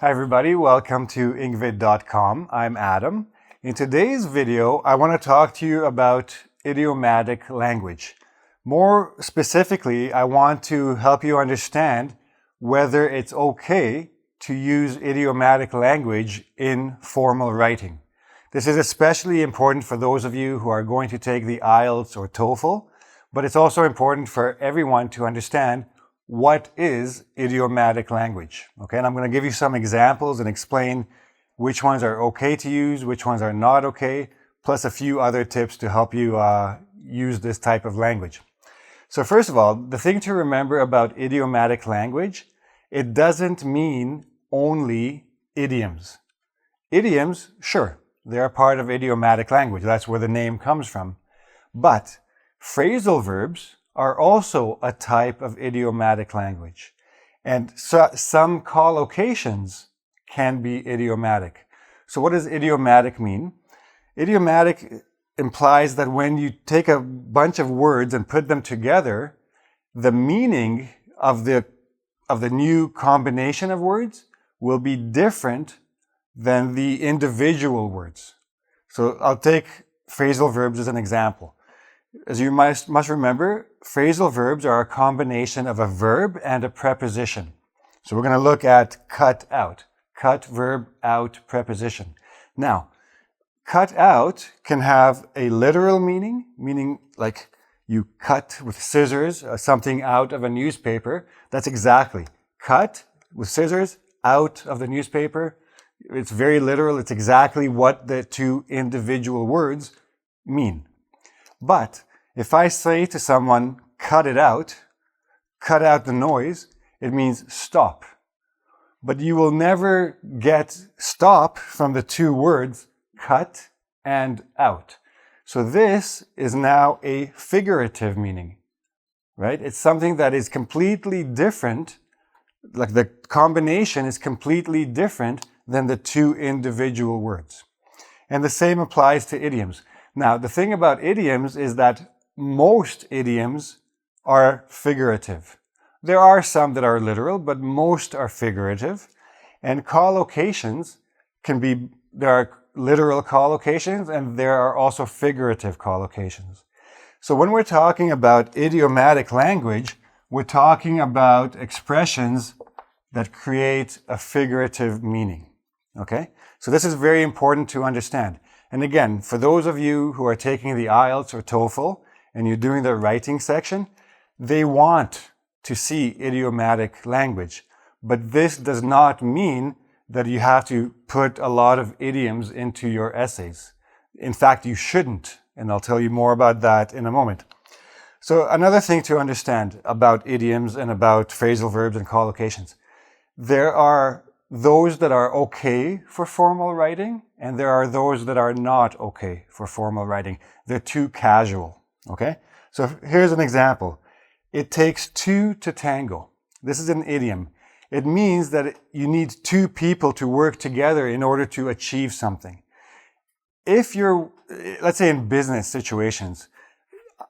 Hi everybody, welcome to engVid.com. I'm Adam. In today's video, I want to talk to you about idiomatic language. More specifically, I want to help you understand whether it's okay to use idiomatic language in formal writing. This is especially important for those of you who are going to take the IELTS or TOEFL, but it's also important for everyone to understand what is idiomatic language. Okay, and I'm going to give you some examples and explain which ones are okay to use, which ones are not okay, plus a few other tips to help you use this type of language. So first of all, the thing to remember about idiomatic language, it doesn't mean only idioms. Idioms, sure, they're part of idiomatic language. That's where the name comes from. But phrasal verbs are also a type of idiomatic language. And some collocations can be idiomatic. So what does idiomatic mean? Idiomatic implies that when you take a bunch of words and put them together, the meaning of the new combination of words will be different than the individual words. So I'll take phrasal verbs as an example. As you must remember, phrasal verbs are a combination of a verb and a preposition. So we're going to look at cut out. Cut, verb, out, preposition. Now, cut out can have a literal meaning, meaning like you cut with scissors something out of a newspaper. That's exactly. Cut with scissors out of the newspaper. It's very literal. It's exactly what the two individual words mean. But if I say to someone, cut it out, cut out the noise, it means stop. But you will never get stop from the two words cut and out. So this is now a figurative meaning, right? It's something that is completely different, like the combination is completely different than the two individual words. And the same applies to idioms. Now, the thing about idioms is that most idioms are figurative. There are some that are literal, but most are figurative. And collocations there are literal collocations and there are also figurative collocations. So when we're talking about idiomatic language, we're talking about expressions that create a figurative meaning. Okay? So this is very important to understand. And again, for those of you who are taking the IELTS or TOEFL and you're doing the writing section, they want to see idiomatic language. But this does not mean that you have to put a lot of idioms into your essays. In fact, you shouldn't. And I'll tell you more about that in a moment. So another thing to understand about idioms and about phrasal verbs and collocations. There are those that are okay for formal writing, and there are those that are not okay for formal writing. They're too casual, okay? So here's an example. It takes two to tango. This is an idiom. It means that you need two people to work together in order to achieve something. If you're, let's say in business situations,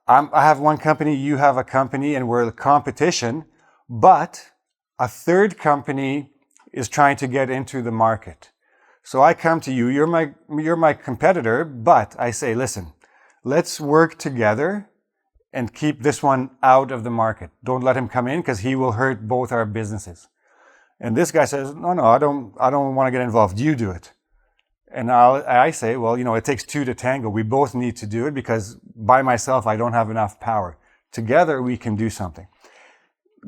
I have one company, you have a company, and we're a competition, but a third company is trying to get into the market. So I come to you, you're my competitor, but I say, listen, let's work together and keep this one out of the market. Don't let him come in because he will hurt both our businesses. And this guy says, no, I don't want to get involved. You do it. And I say, well, it takes two to tango. We both need to do it because by myself, I don't have enough power. Together, we can do something.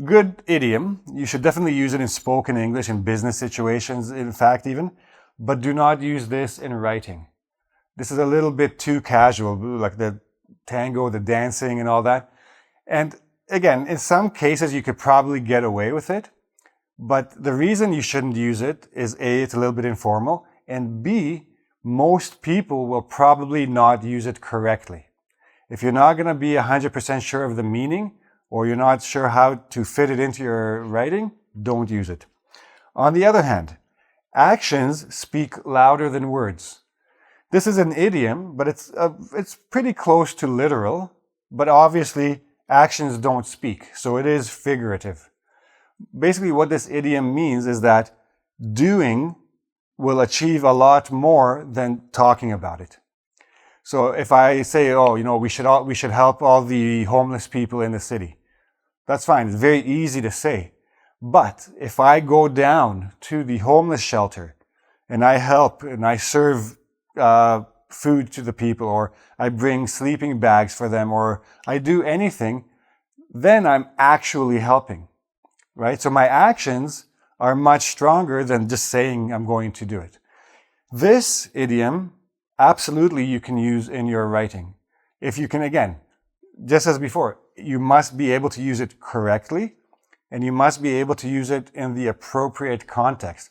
Good idiom. You should definitely use it in spoken English, in business situations, in fact, even. But do not use this in writing. This is a little bit too casual, like the tango, the dancing and all that. And again, in some cases, you could probably get away with it. But the reason you shouldn't use it is A, it's a little bit informal, and B, most people will probably not use it correctly. If you're not going to be 100% sure of the meaning, or you're not sure how to fit it into your writing, don't use it. On the other hand, actions speak louder than words. This is an idiom, but it's pretty close to literal, but obviously actions don't speak, so it is figurative. Basically what this idiom means is that doing will achieve a lot more than talking about it. So if I say, oh, we should help all the homeless people in the city, that's fine. It's very easy to say. But if I go down to the homeless shelter and I help and I serve food to the people, or I bring sleeping bags for them, or I do anything, then I'm actually helping, right? So my actions are much stronger than just saying I'm going to do it. This idiom, absolutely you can use in your writing. If you can, again, just as before, you must be able to use it correctly, and you must be able to use it in the appropriate context.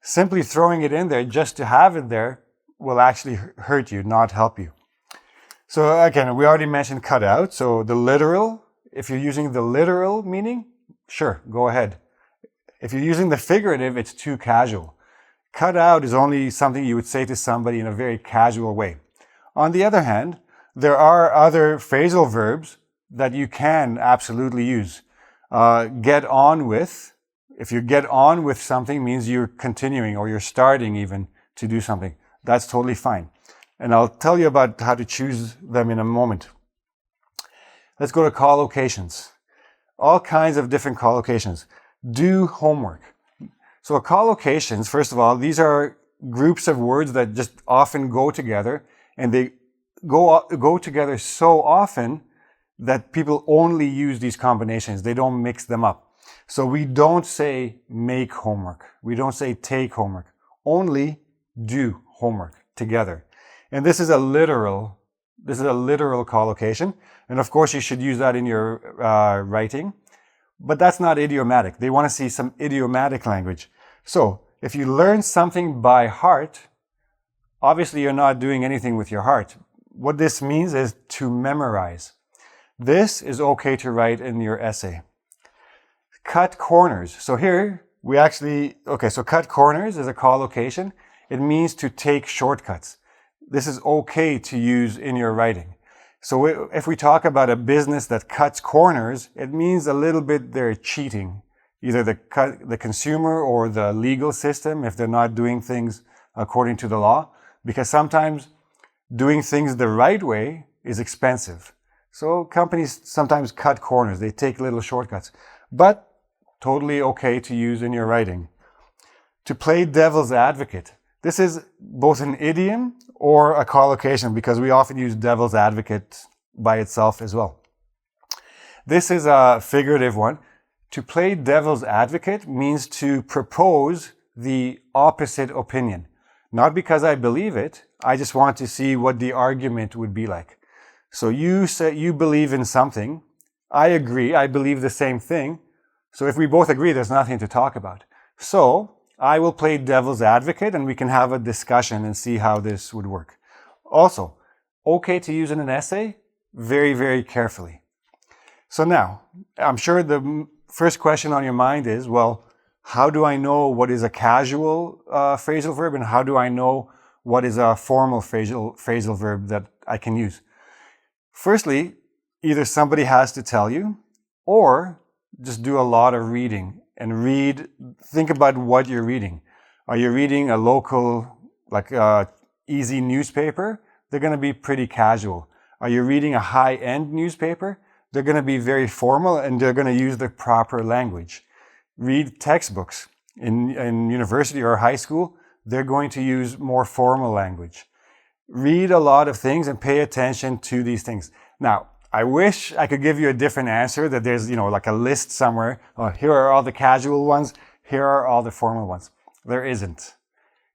Simply throwing it in there just to have it there will actually hurt you, not help you. So again, we already mentioned cut out. So the literal, if you're using the literal meaning, sure, go ahead. If you're using the figurative, it's too casual. Cut out is only something you would say to somebody in a very casual way. On the other hand, there are other phrasal verbs that you can absolutely use. Get on with. If you get on with something, means you're continuing or you're starting even to do something. That's totally fine. And I'll tell you about how to choose them in a moment. Let's go to collocations. All kinds of different collocations. Do homework. So collocations, first of all, these are groups of words that just often go together, and they go together so often that people only use these combinations. They don't mix them up. So we don't say make homework. We don't say take homework. Only do homework together. And this is a literal collocation. And of course, you should use that in your writing. But that's not idiomatic. They want to see some idiomatic language. So if you learn something by heart, obviously you're not doing anything with your heart. What this means is to memorize. This is okay to write in your essay. Cut corners. So here so cut corners is a collocation. It means to take shortcuts. This is okay to use in your writing. So if we talk about a business that cuts corners, it means a little bit they're cheating. Either the consumer or the legal system if they're not doing things according to the law. Because sometimes doing things the right way is expensive. So companies sometimes cut corners. They take little shortcuts. But totally okay to use in your writing. To play devil's advocate. This is both an idiom or a collocation because we often use devil's advocate by itself as well. This is a figurative one. To play devil's advocate means to propose the opposite opinion. Not because I believe it, I just want to see what the argument would be like. So you say you believe in something, I agree, I believe the same thing. So if we both agree, there's nothing to talk about. So I will play devil's advocate and we can have a discussion and see how this would work. Also, okay to use in an essay, very, very carefully. So now, I'm sure the first question on your mind is, well, how do I know what is a casual phrasal verb and how do I know what is a formal phrasal verb that I can use? Firstly, either somebody has to tell you or just do a lot of reading and think about what you're reading. Are you reading a local, easy newspaper? They're going to be pretty casual. Are you reading a high-end newspaper? They're going to be very formal and they're going to use the proper language. Read textbooks in university or high school. They're going to use more formal language. Read a lot of things and pay attention to these things. Now, I wish I could give you a different answer that there's, like a list somewhere. Oh, here are all the casual ones. Here are all the formal ones. There isn't.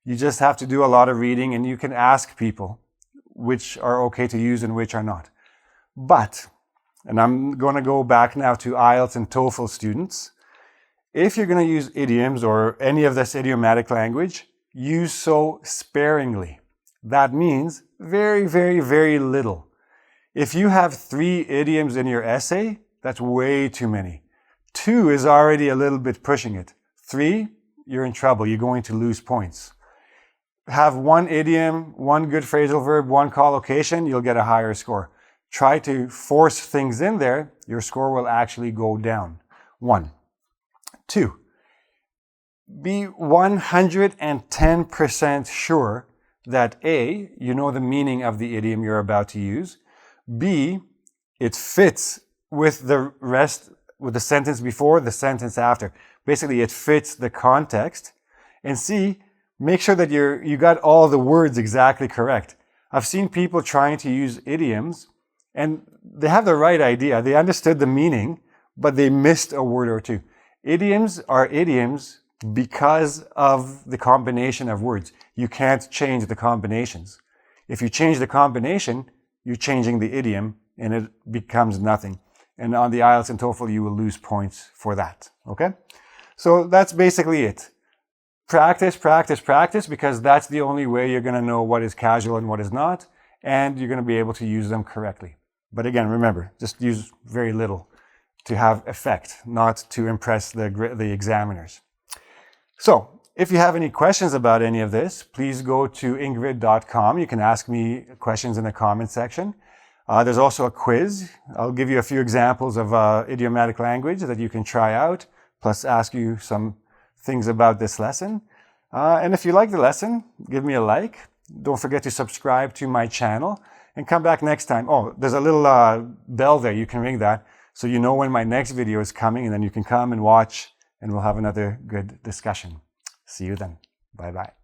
You just have to do a lot of reading and you can ask people which are okay to use and which are not. But, and I'm going to go back now to IELTS and TOEFL students. If you're going to use idioms or any of this idiomatic language, use so sparingly. That means very, very, very little. If you have 3 idioms in your essay, that's way too many. 2 is already a little bit pushing it. 3, you're in trouble. You're going to lose points. Have 1 idiom, 1 good phrasal verb, 1 collocation, you'll get a higher score. Try to force things in there, your score will actually go down. 1. 2. be 110% sure that A, you know the meaning of the idiom you're about to use, B, it fits with the rest, with the sentence before, the sentence after. Basically, it fits the context. And C, make sure that you got all the words exactly correct. I've seen people trying to use idioms and they have the right idea. They understood the meaning, but they missed a word or two. Idioms are idioms because of the combination of words. You can't change the combinations. If you change the combination, you're changing the idiom and it becomes nothing. And on the IELTS and TOEFL, you will lose points for that. Okay? So that's basically it. Practice, practice, practice, because that's the only way you're going to know what is casual and what is not, and you're going to be able to use them correctly. But again, remember, just use very little to have effect, not to impress the examiners. So, if you have any questions about any of this, please go to engVid.com. You can ask me questions in the comment section. There's also a quiz. I'll give you a few examples of idiomatic language that you can try out, plus ask you some things about this lesson. And if you like the lesson, give me a like. Don't forget to subscribe to my channel and come back next time. Oh, there's a little bell there. You can ring that so you know when my next video is coming, and then you can come and watch and we'll have another good discussion. See you then. Bye-bye.